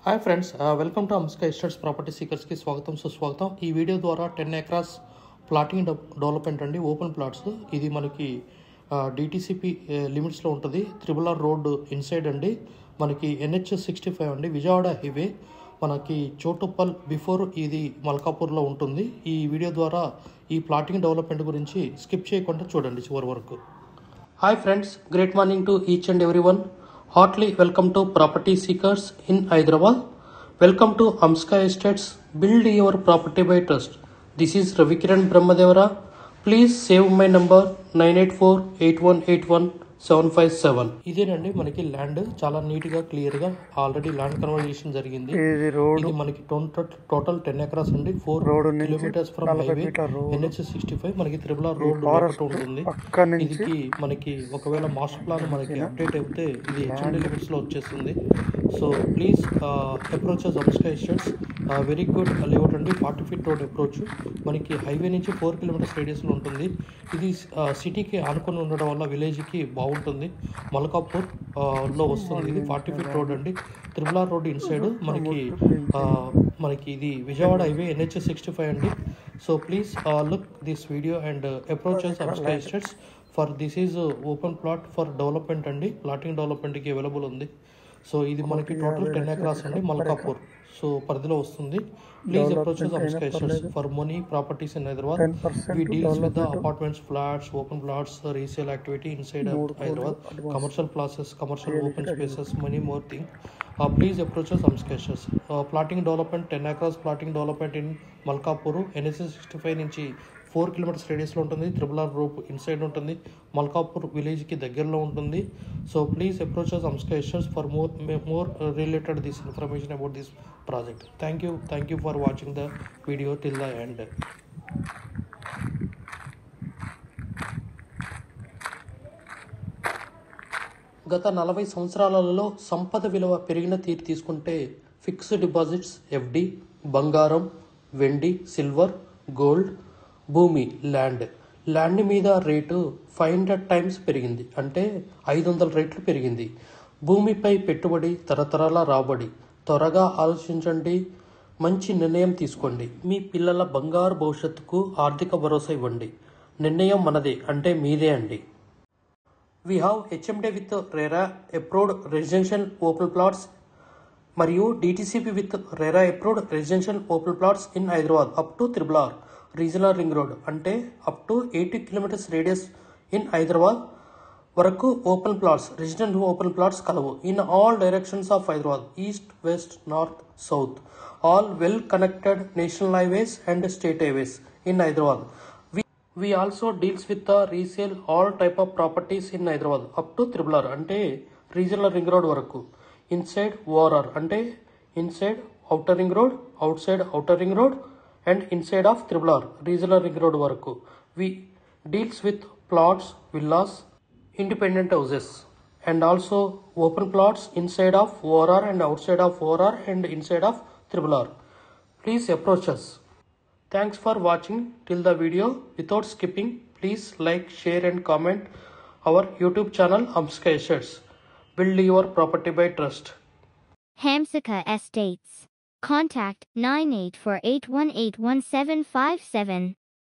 Hi friends, welcome to Amska Estates property సీకర్స్కి స్వాగతం సుస్వాగతం. ఈ వీడియో ద్వారా 10 ఎకరాస్ ప్లాటింగ్ డెవలప్మెంట్ అండి, ఓపెన్ ప్లాట్స్. ఇది మనకి డిటీసీపీ లిమిట్స్లో ఉంటుంది. త్రిబుల్ ఆర్ రోడ్ ఇన్సైడ్ అండి, మనకి NH65 అండి, విజయవాడ హైవే. మనకి చోటుప్పల్ బిఫోర్ ఇది మల్కాపూర్లో ఉంటుంది. ఈ వీడియో ద్వారా ఈ ప్లాటింగ్ డెవలప్మెంట్ గురించి స్కిప్ చేయకుండా చూడండి చివరి వరకు. Hi friends, great morning to each and every one. Heartily welcome to Property Seekers in Hyderabad. Welcome to Amska Estates. Build your property by trust. This is Ravikiran Brahmadevara. Please save my number 9848181757. ఇదేనండి మనకి land, చాలా neat గా clear గా already land conversation జరిగింది. ఇది మనకి total 10 acres అండి, 4 kilometres from highway NH65. మనకి త్రిబుల్ ఆర్ రోడ్ ఉంటుంది. ఇది మనకి ఒకవేళ మాస్టర్ ప్లాన్ మనకి అప్డేట్ అయితే ఇది HMD లిమిట్స్ లో వచ్చేస్తుంది. So please approach Amska Estates. Very good layout అండి, 40 feet రోడ్ అప్రోచ్. మనకి హైవే నుంచి 4 kilometers రేడియస్ లో ఉంటుంది. ఇది సిటీకి ఆనుకొని ఉండడం వల్ల విలేజ్ కి బాగుంటుంది. మల్కాపూర్ లో వస్తుంది. ఇది 40 feet రోడ్ అండి, త్రిబుల్ ఆర్ రోడ్ ఇన్సైడ్. మనకి ఇది విజయవాడ హైవే NH65 అండి. So please look this video and approach Amska Estates for this is open plot for development అండి. ప్లాటింగ్ డెవలప్మెంట్కి అవైలబుల్ ఉంది. సో ఇది మనకి టోటల్ 10 ఎకరాస్ అండి, మల్కాపూర్ సో పరిధిలో వస్తుంది. Please approach Amska Estates for many properties in Hyderabad. We deals with the apartments, flats, open plots, resale activity inside Hyderabad, commercial plazas, commercial open spaces, many more things. Please approach us Amska Estates. Plotting development, 10 acres plotting development in Malkapur, NH65 నుంచి 4 kilometers రేడియస్లో ఉంటుంది. Triple R road inside ఉంటుంది, మల్కాపూర్ విలేజ్కి దగ్గరలో ఉంటుంది. So please approach us Amska Estates for more related this information about this project. Thank you for watching the video till the end. గత 40 సంవత్సరాలలో సంపద విలువ పెరిగిన తీరు తీసుకుంటే ఫిక్స్డ్ డిపాజిట్స్, FD, బంగారం, వెండి, సిల్వర్, గోల్డ్, భూమి, ల్యాండ్ మీద రేటు 500 times పెరిగింది, అంటే 500 రెట్లు పెరిగింది. భూమిపై పెట్టుబడి తరతరాల రాబడి. త్వరగా ఆలోచించండి, మంచి నిర్ణయం తీసుకోండి. మీ పిల్లల బంగారు భవిష్యత్తుకు ఆర్థిక భరోసా ఇవ్వండి. నిర్ణయం మనదే, అంటే మీదే అండి. We have HMD with RERA approved residential open plots మరియు DTCP with RERA approved residential open plots in Hyderabad up to Triple R regional ring road, అంటే up to 80 kilometers radius in Hyderabad వరకు open plots, resident open plots కలవు. In all directions of Hyderabad, east, west, north, south, all well connected national highways and state highways in Hyderabad. We also deals with the resale all type of properties in Hyderabad up to Triple R, అంటే regional ring road వరకు. Inside ORR, అంటే inside outer ring road, outside outer ring road and inside of Triple R regional ring road వరకు. We deals with plots, villas, independent houses and also open plots inside of ORR and outside of ORR and inside of Triple R. Please approach us. Thanks for watching till the video. Without skipping, please like, share and comment our YouTube channel Amska Estates. Build your property by trust. Amska Estates. Contact 9848181757.